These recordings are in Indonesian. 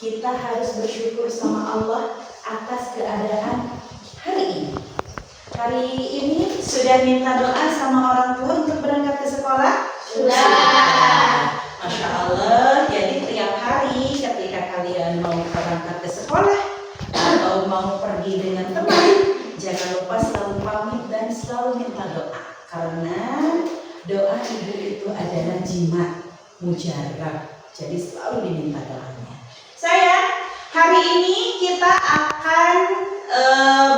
kita harus bersyukur sama Allah atas keadaan hari ini. Hari ini sudah minta doa sama orang tua untuk berangkat ke sekolah? Sudah. Masya Allah, jadi tiap hari ketika kalian mau berangkat ke sekolah atau mau pergi dengan teman, jangan lupa selalu pamit dan selalu minta doa. Karena doa ibu itu adalah jimat mujarab, jadi selalu diminta doanya. Sayang, hari ini kita akan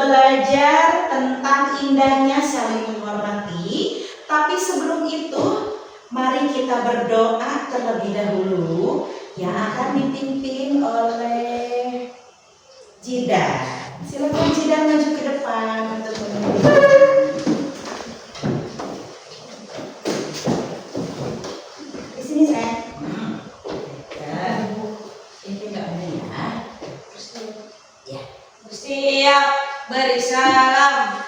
belajar tentang indahnya saling menghormati. Tapi sebelum itu, mari kita berdoa terlebih dahulu yang akan dipimpin oleh Jidan. Silakan Jidan maju ke depan untuk memimpin. Di sini saya. Siap, beri salam.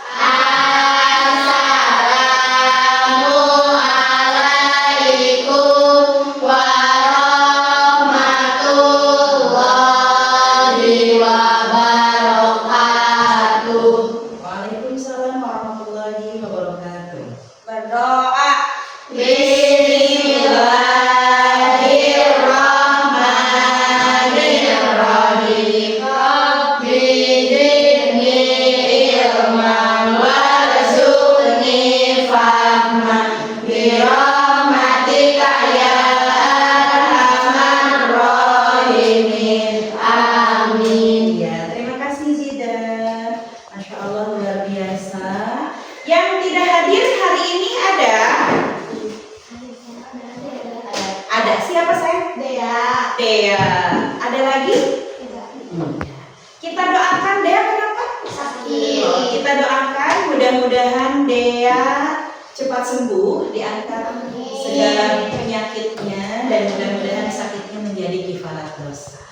Assalamualaikum warahmatullahi wabarakatuh. Waalaikumsalam warahmatullahi wabarakatuh. Berdoa. Bismillahirrahmanirrahim. Rabbi zidni ilman warzuqni fahman birahmatika ya arhamar rahimin. Amin. Ya, terima kasih Jidan. Masya Allah luar biasa. Yang tidak hadir hari ini ada siapa saya? Dea. Ada lagi? Kita doakan Dea kenapa? Sakit. Kita doakan mudah-mudahan Dea cepat sembuh di antara segala penyakitnya dan mudah-mudahan sakitnya menjadi kifarat dosa.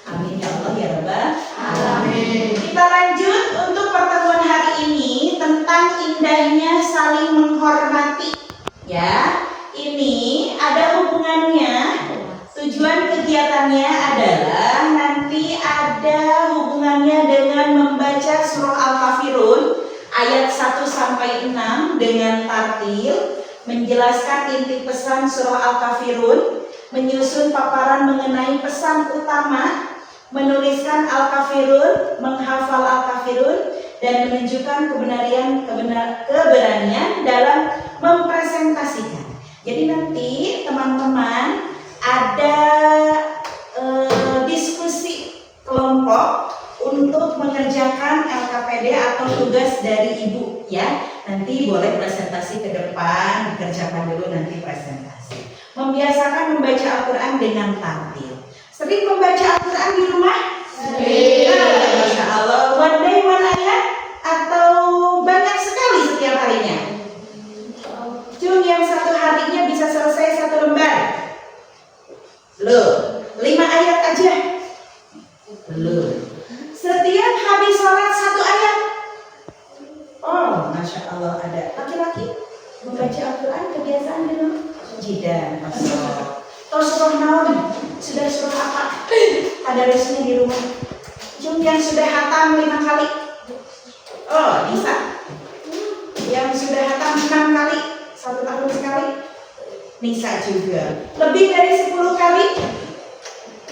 Amin ya Allah ya Rabbal Amin. Kita lanjut untuk pertemuan hari ini tentang indahnya saling menghormati. Ya, ini ada hubungannya. Tujuan kegiatannya adalah nanti ada hubungannya dengan membaca surah Al-Kafirun ayat 1 sampai 6 dengan tartil, menjelaskan inti pesan surah Al-Kafirun, menyusun paparan mengenai pesan utama, menuliskan Al-Kafirun, menghafal Al-Kafirun, dan menunjukkan keberanian dalam mempresentasikan. Jadi nanti teman-teman ada diskusi kelompok untuk mengerjakan LKPD atau tugas dari ibu ya. Nanti boleh presentasi ke depan, dikerjakan dulu nanti presentasi. Membiasakan membaca Al-Quran dengan tartil. Sering membaca Al-Quran di rumah? Sering. Masya Allah. One day one ayat atau banyak sekali setiap harinya? Cuma yang satu harinya bisa selesai satu lembar. Loh, 5 ayat aja. Loh, setiap habis sholat 1 ayat. Oh, Masya Allah, ada laki-laki membaca Al-Quran kebiasaan di rumah? Jidan, Masya Allah. Terus surah naon? Sudah surah apa? Ada resmi di rumah. Cuma yang sudah hatam 5 kali. Oh, bisa. Yang sudah hatam 6 kali, 1 tahun sekali. Bisa juga. Lebih dari 10 kali?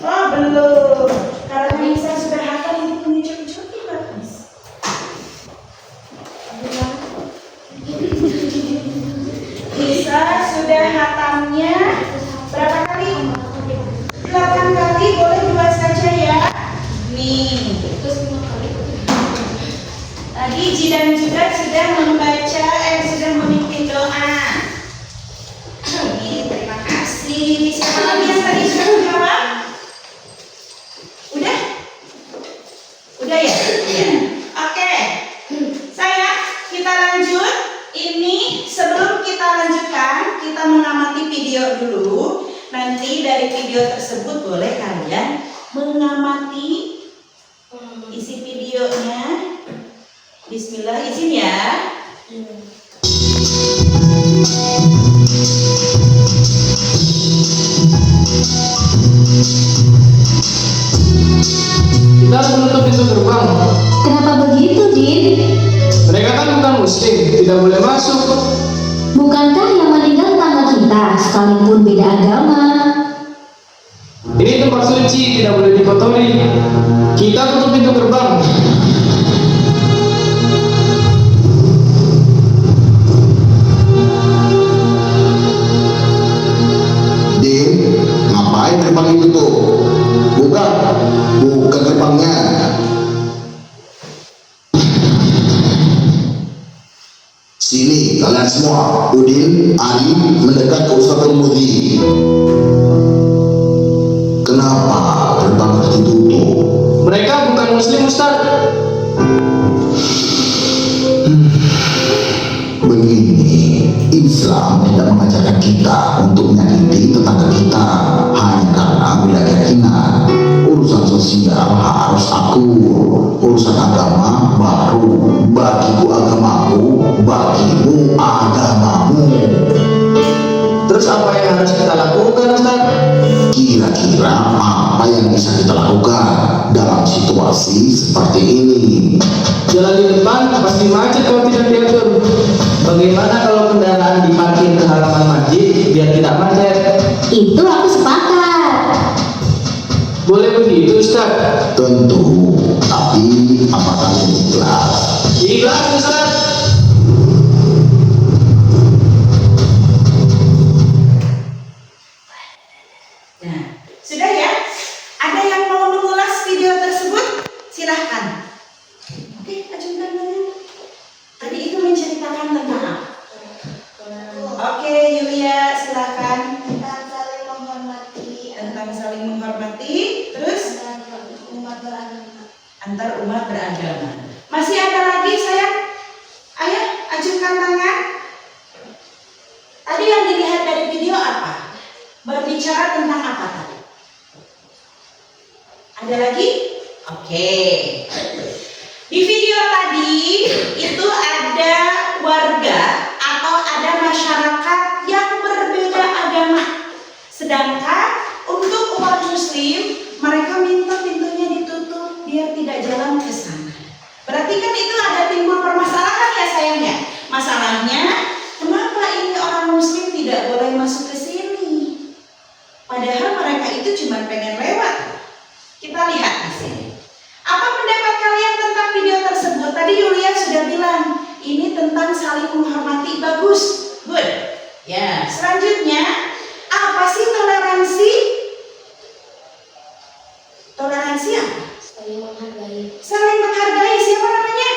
Oh, belum. Karena bisa sudah hatam ini punya cucu-cucu bagus. Bisa sudah hatamnya berapa kali? 8 kali, boleh 2 saja ya. Nih. Tadi Jidan juga sudah membaca, sudah memimpin doa. Terima kasih. Siapa lagi yang tadi sudah menjawab? Udah? Udah ya? Iya. Oke. Sayang, kita lanjut. Ini sebelum kita lanjutkan, kita mengamati video dulu. Nanti dari video tersebut boleh kalian mengamati isi videonya. Bismillah, izin ya. Kita harus menutup pintu gerbang. Kenapa begitu, Din? Mereka kan bukan muslim, tidak boleh masuk. Bukankah yang meninggal tetangga kita, sekalipun beda agama? Ini tempat suci, tidak boleh dikotori. Kita tutup pintu gerbang. Din, ngapain gerbang itu tuh? Buka gerbangnya. Sini kalian semua, Udin, Ali, mendekat ke Ustadzul Mudi. Kenapa gerbang ditutup? Mereka bukan muslim, Ustaz. Begini, Islam tidak mengajarkan kita untuk menyakiti tetangga kita hanya karena beda keyakinan. Urusan sosial harus akur, urusan agama baru. Bagiku agamaku, bagimu agamamu. Terus apa yang harus kita lakukan, Ustaz? Kira-kira apa yang bisa kita lakukan dalam situasi seperti ini? Jalan di depan pasti macet kalau tidak diatur. Bagaimana kalau kendaraan diparkir ke halaman masjid biar tidak macet? Itu aku sepakat. Boleh begitu, Ustaz? Tentu, tapi apa kalian ikhlas? Ikhlas, Ustaz. Nah, sudah ya? Ada yang mau mengulas video tersebut? Silahkan. Oke, ajukan tangan. Tadi itu menceritakan tentang apa? Oke, Yulia, silahkan. Tentang saling menghormati Tentang saling menghormati, terus umat beragama. antar umat beragama. Masih ada lagi, sayang? Ayo, ajukan tangan. Tadi yang dilihat dari video apa? Berbicara tentang apa tadi? Ada lagi? Oke. Di video tadi itu ada warga atau ada masyarakat yang berbeda agama. Sedangkan untuk umat muslim, mereka minta pintunya ditutup biar tidak jalan ke sana. Berarti kan itu ada timbul permasalahan ya sayangnya. Masalahnya, kenapa ini orang muslim tidak boleh masuk ke sini? Padahal mereka itu cuma pengen lewat. Kita lihat di sini. Apa pendapat kalian tentang video tersebut? Tadi Yulia sudah bilang, ini tentang saling menghormati, bagus, good. Ya, selanjutnya, apa sih toleransi? Toleransi apa? Saling menghargai. Saling menghargai, siapa namanya?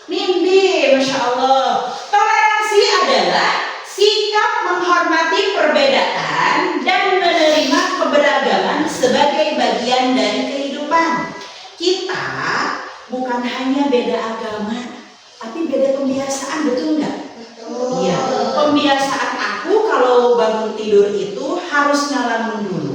Nindi, Masya Allah. Toleransi adalah sikap menghormati perbedaan dan menerima keberagaman sebagai bagian dari kehidupan. Kita bukan hanya beda agama, tapi beda pembiasaan, betul nggak? Iya, pembiasaan aku kalau bangun tidur itu harus ngalamin dulu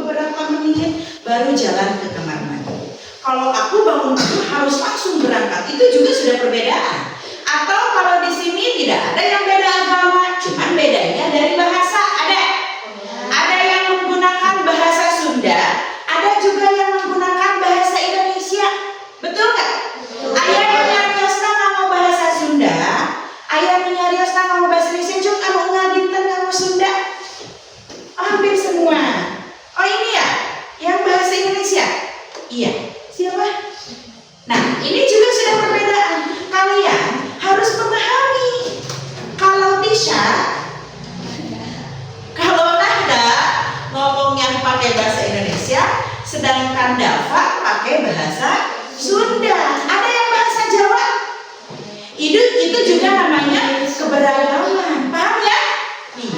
beberapa menit, baru jalan ke kamar mandi. Kalau aku bangun tidur harus langsung berangkat, itu juga sudah perbedaan. Atau kalau di sini tidak ada yang beda agama, cuman bedanya dari bahasa. Ada yang menggunakan bahasa Sunda, ada juga yang menggunakan bahasa Indonesia. Betul nggak? Ayah nyariosna ngomong bahasa Sunda, ayah nyariosna ngomong bahasa Indonesia, cuma kamu ngabinten kamu Sunda. Hampir semua. Oh ini ya, yang bahasa Indonesia. Iya. Siapa? Nah, ini juga sudah perbedaan. Kalian harus memahami. Kalau Tisha, kalau Nahda ngomongnya pakai bahasa Indonesia, sedangkan Dava pakai bahasa Sunda. Ada yang bahasa Jawa. Itu juga namanya keberagaman. Paham ya? Nih.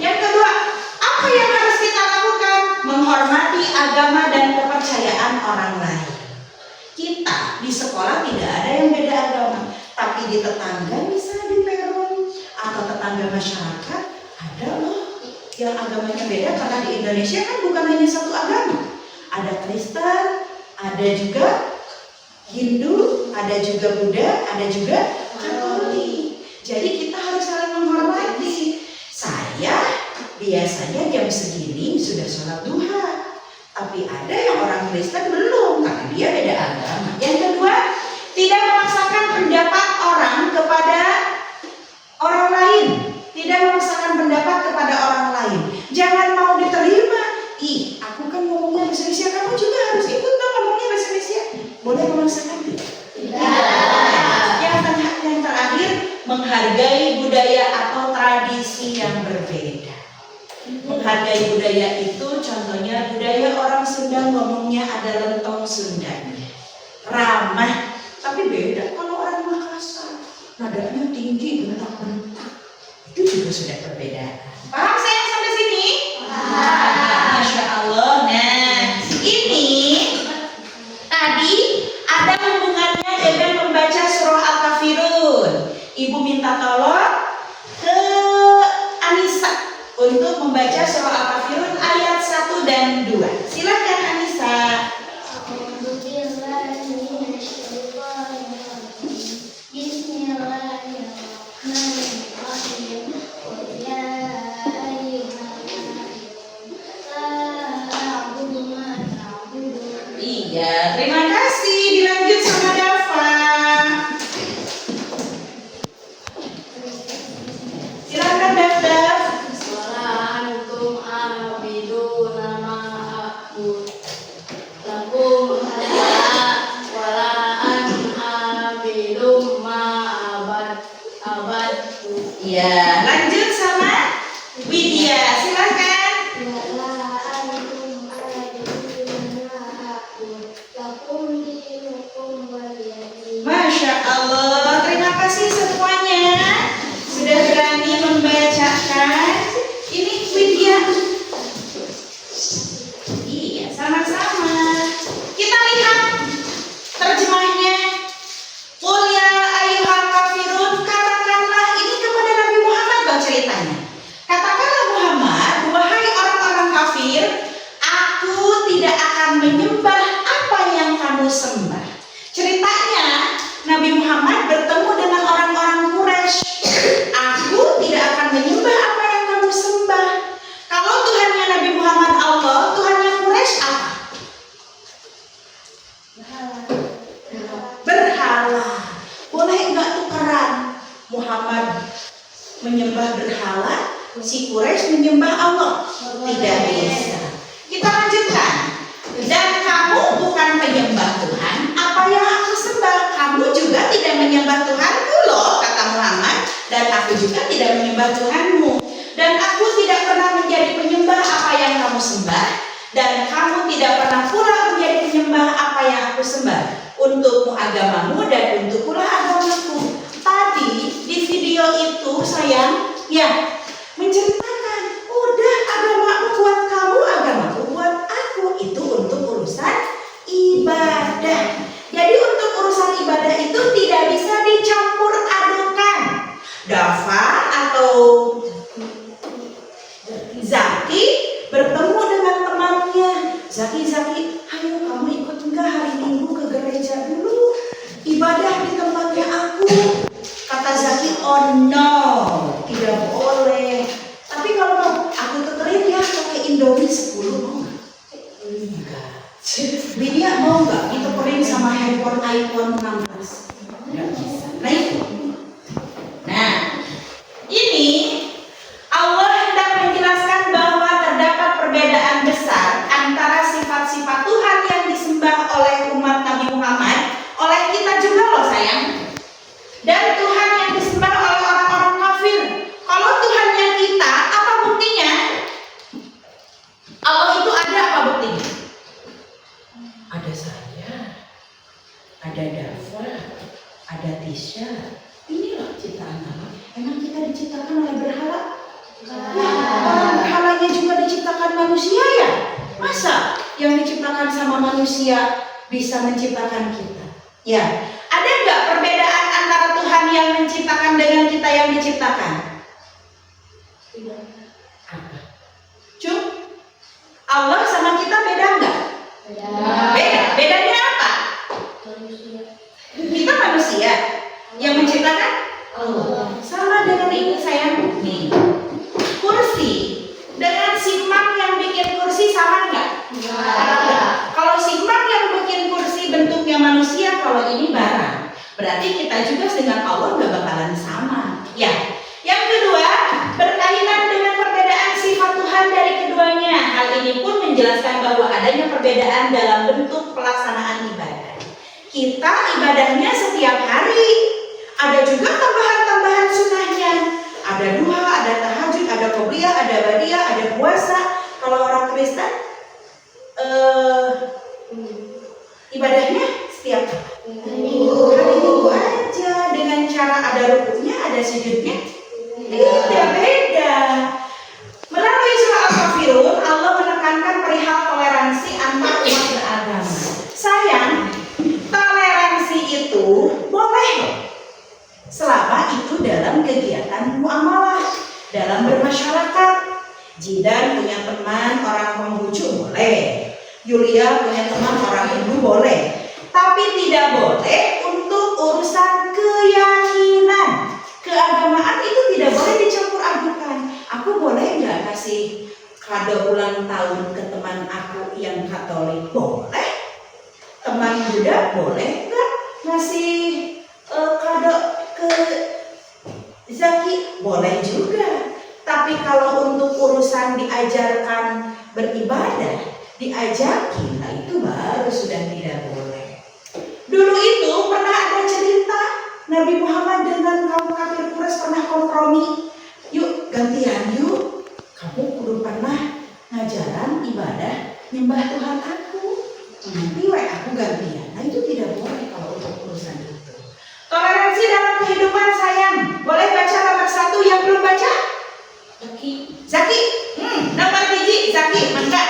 Yang kedua, apa yang harus kita lakukan? Menghormati agama dan kepercayaan orang lain. Kita di sekolah tidak ada yang beda agama, tapi di tetangga misalnya di peron atau tetangga masyarakat ada loh yang agamanya beda, karena di Indonesia kan bukan hanya satu agama. Ada Kristen, ada juga Hindu, ada juga Buddha, ada juga Katolik. Jadi kita harus saling menghormati. Saya biasanya jam segini sudah sholat duha, tapi ada yang orang Kristen belum, karena Boleh memaksakan? Yang terakhir, menghargai budaya atau tradisi yang berbeda. Menghargai budaya itu contohnya budaya orang Sunda ngomongnya ada lentong Sundanya. Ramah, tapi beda kalau orang Makassar. Nadanya tinggi, bentak-bentak. Itu juga sudah perbedaan. Paham sayang sampai sini? Masya Allah. Nah, ini tadi ada hubungannya dengan membaca surah Al-Kafirun. Ibu minta tolong ke Anissa untuk membaca surah Al-Kafirun ayat 1 dan 2. Silakan Anissa. Iya, terima kasih. Dilanjut sama Dava. Silakan Dav. Antum abiduna ma a'bud lakum wala an abidum ma abadtu. Iya, lanjut sama Widya. Silakan. Wala antum abiduna ma a'bud lakum dinukum waliyadin. Masya Allah, terima kasih semuanya sudah berani membacakan. Ini Widya. Iya, sama-sama. Kita lihat terjemahnya. Qul ya ayyuhal kafirun, katakanlah ini kepada Nabi Muhammad dong ceritanya. Katakanlah Muhammad, wahai orang-orang kafir, aku tidak akan menyembah apa yang kamu sembah. Ceritanya Nabi Muhammad bertemu dengan orang-orang Quraisy. Aku tidak akan menyembah apa yang kamu sembah. Kalau Tuhannya Nabi Muhammad Allah, Tuhannya Quraisy apa? Berhala. Boleh nggak tukeran? Muhammad menyembah berhala, si Quraisy menyembah Allah. Tidak bisa. Kita lanjutkan. Dan kamu bukan penyembah Tuhan apa yang aku sembah. Kamu juga tidak menyembah Tuhanku loh, kata Muhammad. Dan aku juga tidak menyembah Tuhanmu. Dan aku tidak pernah menjadi penyembah apa yang kamu sembah. Dan kamu tidak pernah pula menjadi penyembah apa yang aku sembah. Untukmu agamamu dan untuk pula agamaku. Tadi di video itu sayang, ya, menceritakan, udah agamamu buat kamu, agamaku buat aku. Itu untuk urusan ibadah. Jadi untuk urusan ibadah itu tidak bisa dicampur adukan. Dava atau Zaki bertemu dengan temannya. Zaki, ayo kamu ikut enggak hari Minggu ke gereja dulu? Ibadah di tempatnya aku. Kata Zaki, oh no, tidak boleh. Tapi kalau aku tukerin ya pakai Indomie 10 mau nggak? Enggak. Widya mau nggak ditukerin sama handphone iPhone 16? Nggak bisa. Nah itu. Nah, ini Allah hendak menjelaskan bahwa terdapat perbedaan besar antara sifat-sifat Tuhan yang disembah oleh umat Nabi Muhammad, oleh kita juga loh sayang, dan Tuhan yang disembah oleh orang-orang kafir. Kalau Tuhannya kita, apa buktinya? Allah itu ada, apa buktinya? Ada saya, ada Dava, ada Tisha. Inilah ciptaan Allah. Emang kita diciptakan oleh berhala? Orang berhalanya juga diciptakan manusia ya? Masa yang diciptakan sama manusia bisa menciptakan kita? Ya, ada nggak perbedaan antara Tuhan yang menciptakan dengan kita yang diciptakan? Tidak. Apa? Cum? Allah sama kita beda nggak? Beda. Bedanya apa? Kita manusia. Yang menciptakan? Allah. Sama dengan ini sayang. Nih, kursi dengan simang yang bikin kursi sama nggak? Kalau simang yang bikin kursi bentuknya manusia, kalau ini barang, berarti kita juga dengan Allah nggak bakalan sama. Ya. Yang kedua, berkaitan dengan perbedaan sifat Tuhan dari keduanya. Hal ini pun menjelaskan bahwa adanya perbedaan dalam bentuk pelaksanaan ibadah. kita ibadahnya setiap hari. Ada juga tambahan-tambahan sunnahnya. Ada duha, ada tahajud, ada qobliyah, ada badiah, ada puasa. Kalau orang Kristen ibadahnya setiap hari Minggu aja, dengan cara ada rukunya, ada sujudnya. Tidak beda. Melalui surah Al-Kafirun, Allah menekankan perihal toleransi antar umat beragama. Sayang, toleransi itu boleh selama itu dalam kegiatan muamalah, dalam bermasyarakat. Jidan punya teman orang Konghucu boleh, Yulia punya teman orang Hindu boleh, tapi tidak boleh untuk urusan keyakinan. Keagamaan itu tidak boleh dicampur adukan. Aku boleh nggak kasih kado ulang tahun ke teman aku yang Katolik? Boleh. Teman Buddha boleh nggak ngasih kado ke Zaki? Boleh juga. Tapi kalau untuk urusan diajarkan beribadah, diajakin, nah itu baru sudah tidak boleh. Dulu itu pernah ada cerita Nabi Muhammad dengan kaum kafir Quraisy pernah kompromi. Yuk gantian yuk, kamu kudu pernah ngajaran ibadah nyembah Tuhan aku, nanti aku gantian. Nah itu tidak boleh kalau untuk urusan itu. Toleransi dalam kehidupan sayang. Boleh baca nomor 1 yang belum baca? Zaki. Nomor 1 Zaki, mangga.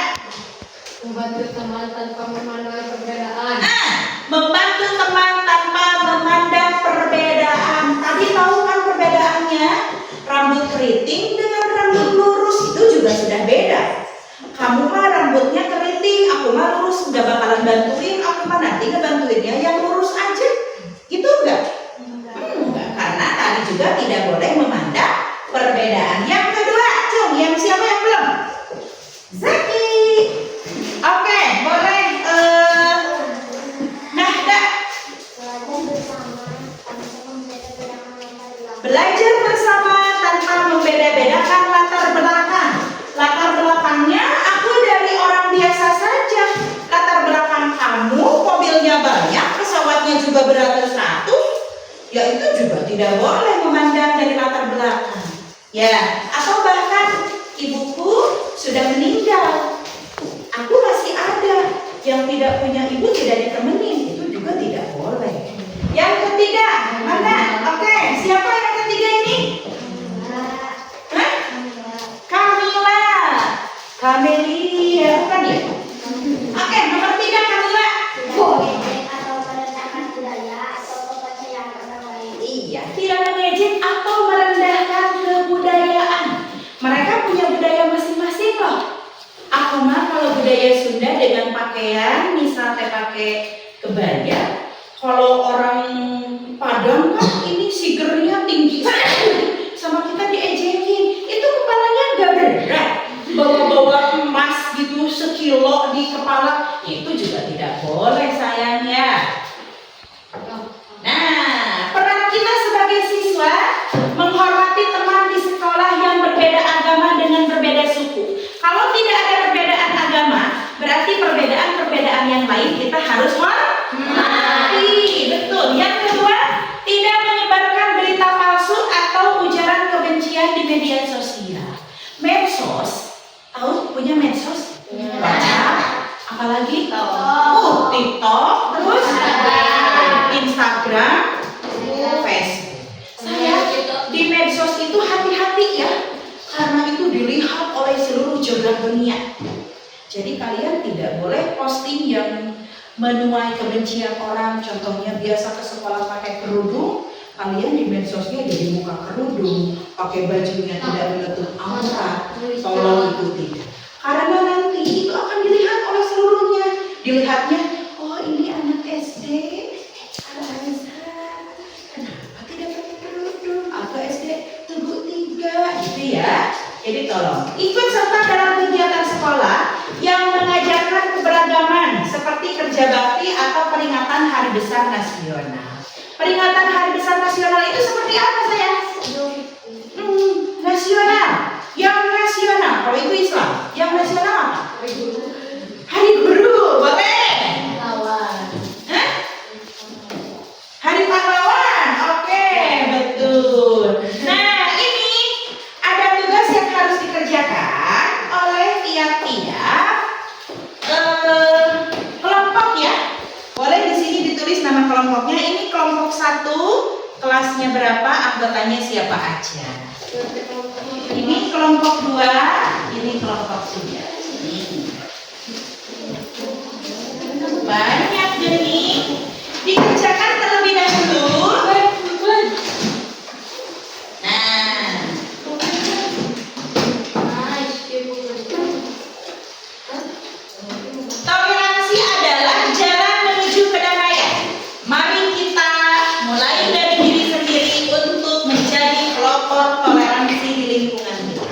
Membantu teman tanpa memandang perbedaan. Membantu teman tanpa memandang perbedaan. Tadi tahu kan perbedaannya? Rambut keriting dengan rambut lurus itu juga sudah beda. Kamu mah rambutnya keriting, aku mah lurus, nggak bakalan bantuin. Aku mah nanti ngebantuinnya yang lurus aja. Gitu enggak? Enggak, karena tadi juga tidak boleh memandang perbedaan. Yang kedua, Cung, yang siapa yang belum? Zaki. Oke, boleh. Belajar bersama tanpa membeda-bedakan latar belakang. Latar belakangnya aku dari orang biasa saja. Latar belakang kamu mobilnya banyak, pesawatnya juga beratus-ratus. Ya itu juga tidak boleh memandang dari latar belakang. Ya, atau bahkan ibuku sudah meninggal, aku masih ada. Yang tidak punya ibu tidak ditemenin, itu juga tidak boleh. Yang ketiga, mana? Oke, siapa yang ketiga ini? Kamila. Kamelia, bukan ya? Oke, nomor 3 Kamila. Atau merendahkan budaya atau kepercayaan orang lain. Iya, tidak mengejek atau merendahkan kebudayaan. Mereka punya budaya masing-masing loh. Aku mah kalau budaya Sunda dengan pakaian, misalnya pakai kebaya. Kalau orang Padang kan ini sigernya tinggi sama kita diejekin. Itu kepalanya nggak berat, bawa-bawa emas gitu 1 kilo di kepala, itu juga tidak boleh sayangnya. Nah, peran kita sebagai siswa menghormati teman di sekolah yang berbeda agama dengan berbeda suku. Kalau tidak ada perbedaan agama, berarti perbedaan-perbedaan yang lain kita harus hormati. Betul. Yang kedua, tidak menyebarkan berita palsu atau ujaran kebencian di media sosial. Medsos, tahu punya medsos? WhatsApp, apalagi? TikTok, terus Instagram, Facebook. Saya di medsos itu hati-hati ya, karena itu dilihat oleh seluruh jagat dunia. Jadi kalian tidak boleh posting yang menuai kebencian orang. Contohnya biasa ke sekolah pakai kerudung, kalian di medsosnya jadi muka kerudung, pakai bajunya tidak menutup aurat. Tolong itu tidak, karena nanti itu akan dilihat oleh seluruhnya. Dilihatnya, oh ini anak SD, Al-Azhar, kenapa tidak pakai kerudung? Atau SD Tugu 3, gitu ya. Jadi tolong ikut serta dalam kegiatan sekolah yang mengajarkan keberagaman seperti kerja bakti atau peringatan Hari Besar Nasional. Peringatan Hari Besar Nasional itu seperti apa sayang? Nasional. Yang nasional, kalau itu Islam. Yang nasional apa? Hari Guru, boleh? kelompoknya. Ini kelompok 1, kelasnya berapa, anggotanya siapa aja. Ini kelompok 2, ini kelompok 3. Banyak geni. Dikerjakan terlebih dahulu. Nah, toleransi adalah jalan menuju kedamaian. Mari kita mulai dari diri sendiri untuk menjadi pelopor toleransi di lingkungan kita.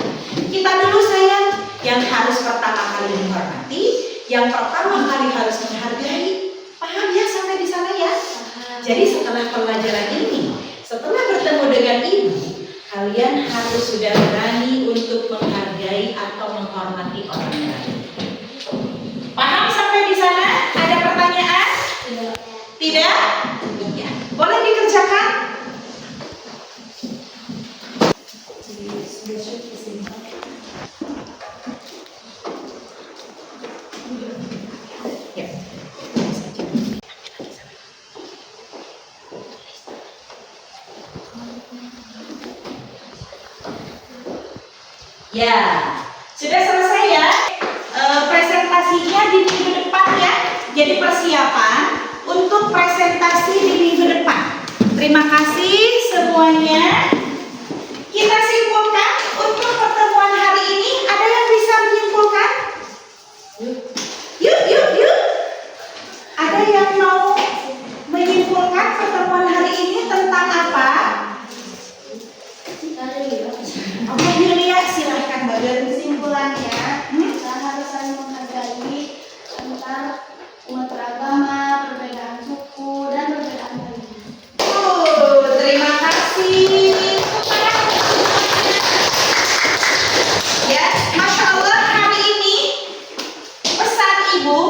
Kita dulu sayang, yang harus pertama kali menghormati, yang pertama kali harus menghargai. Paham ya sampai di sana ya? Jadi setelah pelajaran ini, setelah bertemu dengan ibu, kalian harus sudah berani untuk menghargai atau menghormati orang lain. Paham sampai di sana? Ada pertanyaan? Tidak? Iya. Boleh dikerjakan? Ya. Ya, sudah selesai ya. Presentasinya di minggu depan ya. Jadi persiapan untuk presentasi di minggu depan. Terima kasih semuanya. Kita simpulkan untuk pertemuan hari ini. Ada yang bisa menyimpulkan? Yuk. Ada yang mau menyimpulkan pertemuan hari ini tentang apa? Oke, Yulia, silahkan bagian Kesimpulannya, kita harus saling menghargai antar umat beragama, perbedaan suku, dan perbedaan lainnya. Terima kasih. Ya, Masya Allah, hari ini pesan ibu,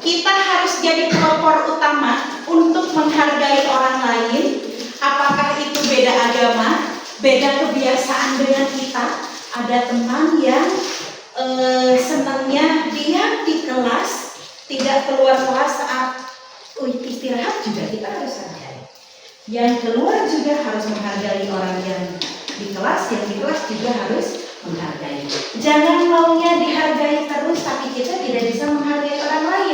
kita harus jadi pelopor utama untuk menghargai orang lain. Apakah itu beda agama, beda kebiasaan dengan kita. Ada teman yang senangnya dia di kelas, tidak keluar kelas saat istirahat juga kita harus hargai. Yang keluar juga harus menghargai orang yang di kelas juga harus menghargai. Jangan maunya dihargai terus tapi kita tidak bisa menghargai orang lain.